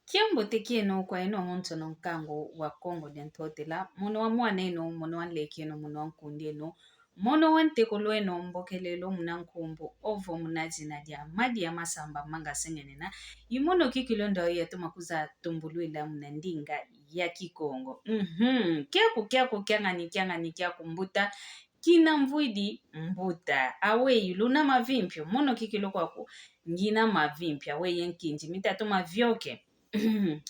Kiambo te kieno kwa eno honto no nkango wa Kongo dentotela mono wa mwane no mono wa leki no mono wa nkundi no mono wa ntekolo eno mbokelelo mnankumbu ovo mnazina dia madi ya masamba manga sengenena imono kikilondo yetu makuza tumbuluila mnandinga ya kikongo kiaku kiangani mbuta kina mvuidi mbuta awe yuluna mavimpyo mono kikilo kwaku ngina mavimpya we yenkinji mitatu mavyoke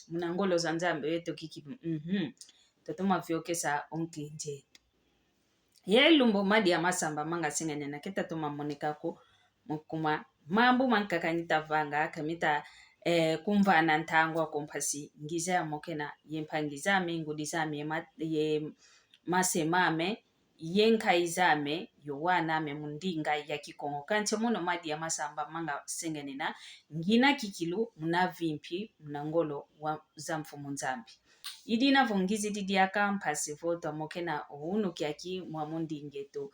mnangolo za nzambe wetu kiki tatuma vyoke sa onkinje ye lumbo madi ya masamba manga singene na kita tuma monika ko mukuma mambu mankakanyita vanga kamita kumvana ntangwa kompasi ngiza ya mokena yempangizame ngudizame ye masemame yenkaizame yowaname mundinga ya kikongo kanche mono madi ya masamba manga singene na ngina kikilu muna vimpi muna ngolo wa zamfu munzambi idina vongizi didi ya kampasi voto mokena hunu kiaki mwamundingeto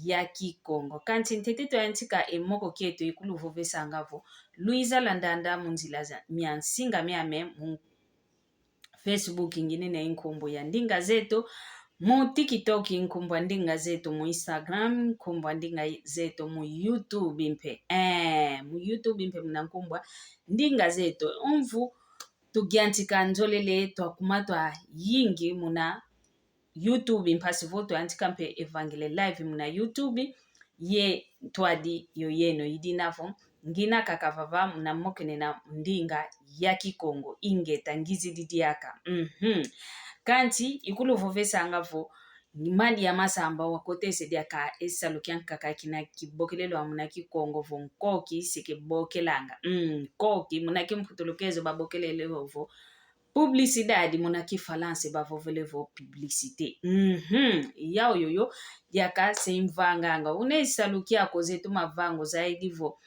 ya kikongo kanche nteteto ya ntika emoko kieto ikulu vovesa ngavo Luiza landanda munzilaza miansinga miame Facebook ingine na inkumbu ya ndinga zeto mu TikTok inkumbu ya ndinga zeto mu Instagram inkumbu ya ndinga zeto mu YouTube impe mu YouTube impe mnankumbwa ndinga zeto umvu tugiantika njolele twakumatwa yingi muna YouTube impasi voto antika mpe evangile live muna YouTube ye twadi yoyeno idinavo ngina kakavava muna mokene na ndinga ya kikongo ingeta ngizi didiaka kanti ikulu vovesa ngavo madi ya masamba wakote sediaka esalukian kakakina kibokelelo amuna kikongo vonkoki seke bokelanga koki muna kimputulukezo babokelele vovo publicidade muna kifalance bavovelevo publicité yao yoyo yaka semvanganga unesalukia kozetu mavango zaidivo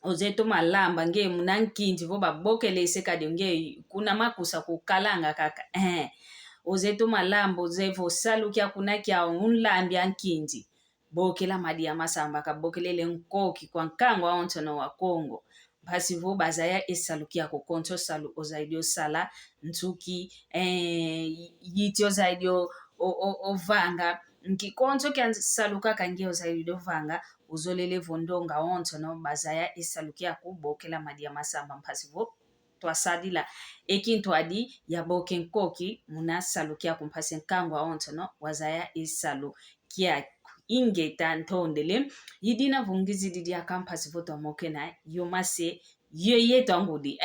ozeto malamba nge munankinji vo babokele sekade nge kuna makusa kukalanga kaka ozeto malamba ozevo salukia kuna kia unlambi ankinji bokela madi ya masamba kabokelele nkoki kwa nkango ontono wa Kongo basi vo bazaya esalukia kukonto salu ozaidio sala ntuki yiti ozaidio ovanga nkikonto kya saluka kange ozaidio vanga uzolele vondonga onto no bazaya esalukia kubokela madi ya masamba mpasivo twasadila ekintu adi ya bokenkoki muna salukia kumpase nkangwa onto no wazaya esalu kia ingeta ntondele yidina vungizi didi ya kampasi voto mokena yomase yeto angudi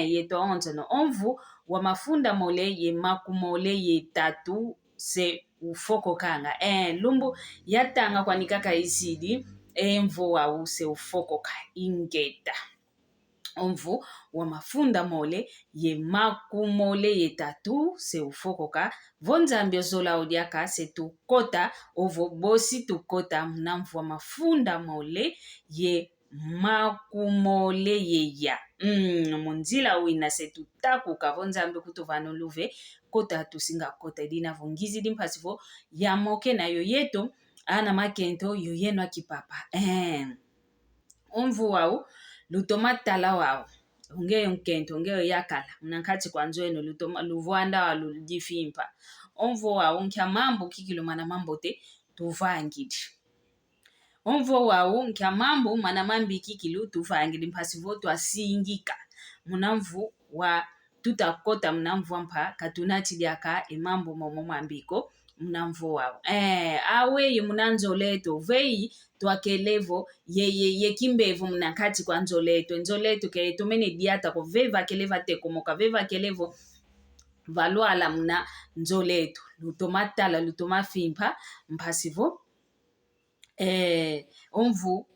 yeto onto no onvu wa mafunda mole ye makumole ye tatu se ufoko kanga lumbu yatanga kwa nikaka isidi mvu wa use ufoko ka ingeta omvu wa mafunda mole ye makumole ye tatu se ufoko ka vonzambio zola odiaka se tukota ovo bosi tukota mnamvu wa mafunda mole ye makumole ye ya munzila wina se tutaku ka vonzambio kutuvano luve kota tusinga kota edina vongizi dimpasivo ya moke na yoyeto ana makento yoyeno akipapa omvu wau lutoma tala wau unge nkento unge yakala unankati kwa nzoeno lutoma luvwanda wa lujifimpa omvu wau nkya mambo kikilo mana mambo te tuvangidi omvu wau nkya mambo mana mambi kikilo tuvangidi mpasivo twasingika munamvu wa tutakota mnamvu wampa katunati diaka emambo momo mambiko mnamvu wau awe munanzoleto vei twakelevo ye kimbevo mnankati kwa nzoleto ke tumene diata ko veva keleva te komoka veva kelevo valwala mna nzoleto lutomatala lutomafimpa mpasivo omvu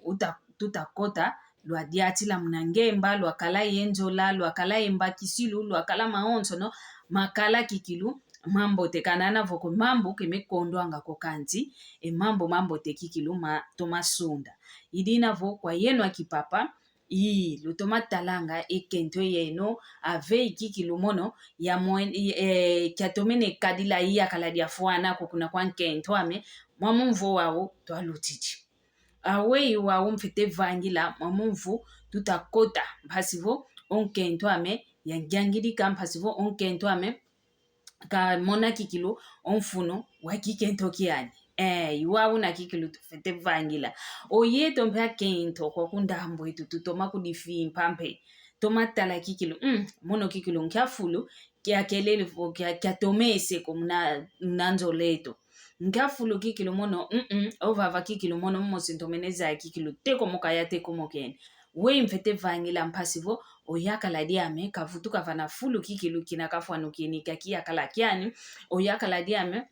tutakota lwadiatila mnangemba lwakala yenzola lwakala embakisilu lwakala maonso no makala kikilu mambo te kanana voko mambo kemekondo anga kokanzi mambo te kikilu ma tomasunda idina vo kwa yeno akipapa lutoma talanga ekento yeno ave kikilu mono ya kyatomene kadila yakala dia fuana kokuna kwa nkento ame mwamumvo wao twalutiti awe wa umfite vangila mwamumvu tutakota mpasivo onkento ame yangiangidi kampasivo onkento ame ka mona kikilo onfuno wa kikento kiani iwawu na kikilo tufete vangila oyeto mpe akento kwa kundambo itu tutoma kudifi mpampe toma tala kikilo mono kikilo nkia fulu kia kelele fo kia tomese ko mnanzo leto nkia fulu kikilo mono ovava kikilo mono mo sintomeneza kikilo teko mokaya teko mokene we mfete vangila mpasivo oyakala diame kavutuka vana fulu kikilu kina kafwanu kini kakia kala kiani oyakala diame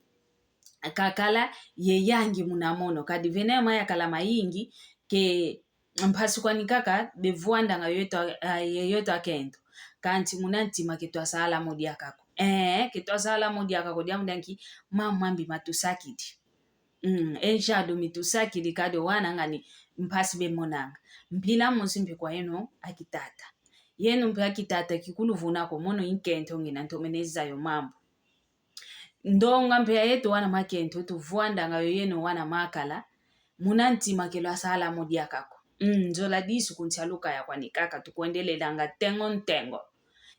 kakala yeyangi munamono kadi venema yakala mayingi ke mpasi kwani kaka bevuanda nga yoto akento kanti munantima ketwa sala modi akako ketwa sala modi akako diamudanki mamambi matusakidi enshado mitusakidi kado wana ngani mpasi bemonanga mpila musimpi kwa yeno akitata yenu mpe akitata kikulu vunako mono inkento ngina ntomeneza yo mambo ndonga mpe yetu wana makento tuvuanda nga yeno wana makala munantima kelo asala modi akako nzola disu kunchaluka ya kwani kaka tukuendelela nga tengo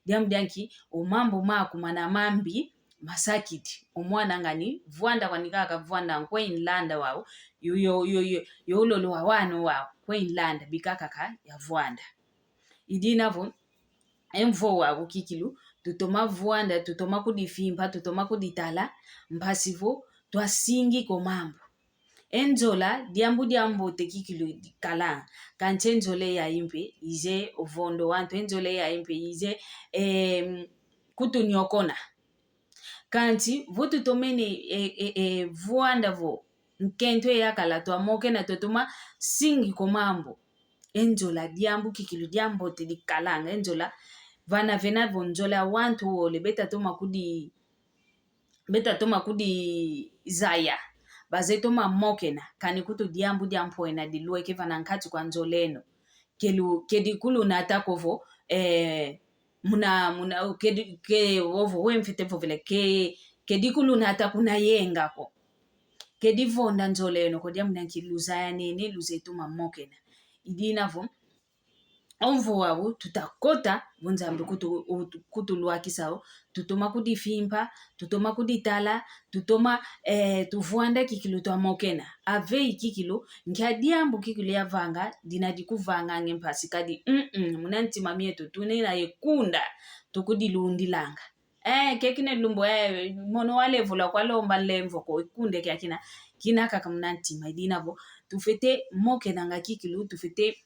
diamdanki o mambo maku mana mambi masakiti omwana ngani vuanda kwani kaka vuanda nkwe inlanda wao yo lolo wano wao kwe inlanda bikaka ka ya vuanda idinavo emvo wao kikilu tutoma vuanda tutoma kudifimpa tutoma kuditala mpasivo twasingi ko mambo enzola diambu te kikilu kala kanche nzole ya impe ize ovondo wanto enzole ya impe ize kutunyokona kanti votu tomene vuanda vo nkento ya kala to amoke na totoma singi ko mambo enzola diambu kikilu diambo te dikalanga enzola vana vena vonzola wantu ole beta toma kudi zaya bazetoma mokena kani kutu diambu ena dilue ke vana nkati kwa nzoleno kedikulu na takovo muna ke ovo wemfite vovele kedikulu na takuna yengako kedivonda nzoleno ko diambu nankiluzaya nene luzetuma mokena idinavo onvo wawu tutakota vunzambi kutuluakisao tutoma kudifimpa tutoma kuditala tutoma tuvuanda kikilu twa mokena avei kikilu nkia diambu kikilu ya vanga dinadikuvanga ngempasi kadi munantima mieto tunena yekunda tukudilundilanga kekine lumbo mono wale vula kwa lomba lemvo ko ikunde kina kaka munantima idinavo tufete mokena nga kikilu tufete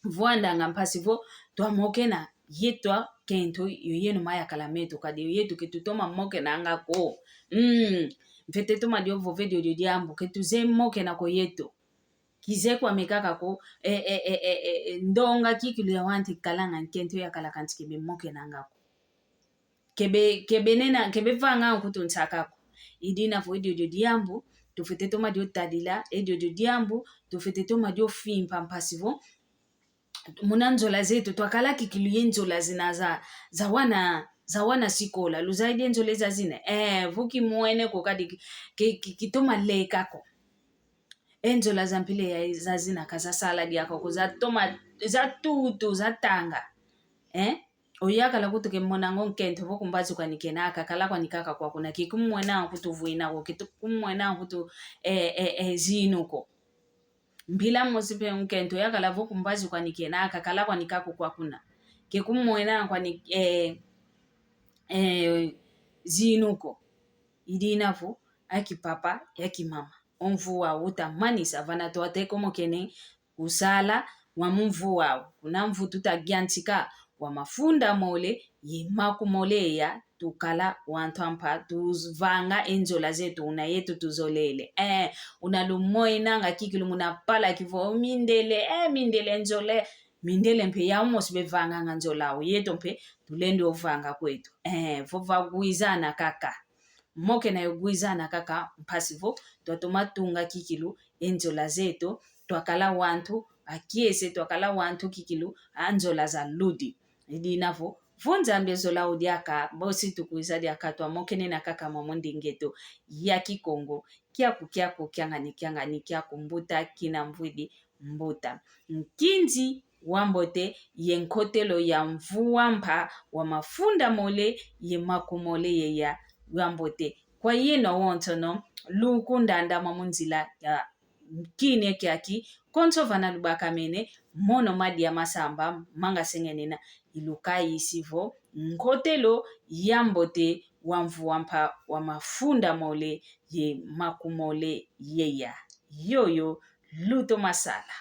vuanda nga mpasivo twa mokena yetwa kento yoyeno maya kalameto kadi yetu ketutoma mokena nga ko mfete toma dio vove dio diambu ketuze mokena ko yeto kize kwa mekaka ko ndonga kikilu ya wanti kalanga kento ya kala kanti kebe mokena nga ko kebe vanga kutuntsaka ko idina vo dio diambu tufete toma dio tadila dio diambu tufete toma dio fimpa mpasivo munanzola zetu twakala kikilu yenzola zina za wana sikola luzaidi enzola za zine vuki muene ko kadi kitoma lekako enzola za mpile ya za zina kaza saladi yako kuzatoma za tutu za tanga oyakala kutuke monango nkento vokumbazi kwa nikenaka kala kwa nikaka kwa kuna kikumwena kutuvuina ko kikumwena kutu zinuko mpila mosipe nkento yakala vokumbazi kwa nikenaka kala kwa nikako kwa kuna kikumwena kwa ni zinuko idinavo akipapa yakimama onvu wa utamanisa vana toateko mokene usala wa mvu wao kuna mvu tutagiantika wa mafunda mole yimaku mole ya tukala wantampa tuzvanga enzola zetu una yetu tuzolele unalumoina nga kikilu munapala kivo mindele enzole mindele mpe ya umos bevanga nga nzolawo yeto mpe tulende ovanga kwetu vova guizana kaka moke na yoguizana kaka mpasivo twatomatunga kikilu enzola zetu twakala wantu akiese twakala wantu kikilu anzola za ludi idinavo vonza mbezola udiaka bosi tukuiza diaka twamokene na kaka mamondingeto ya kikongo kiaku kyangani kyambuta kina mvwidi mbuta nkinzi wambote ye nkotelo ya mvuampa wa mafunda mole ye makumole ye ya wambote kwa yino wontono luku ndanda mamunzila ya kine kyaki konso vana lubaka mene mono madia masamba manga sengenena iluka isivo nkotelo yambote wamvuampa wa mafunda mole ye makumole ye ya yoyo luto masala.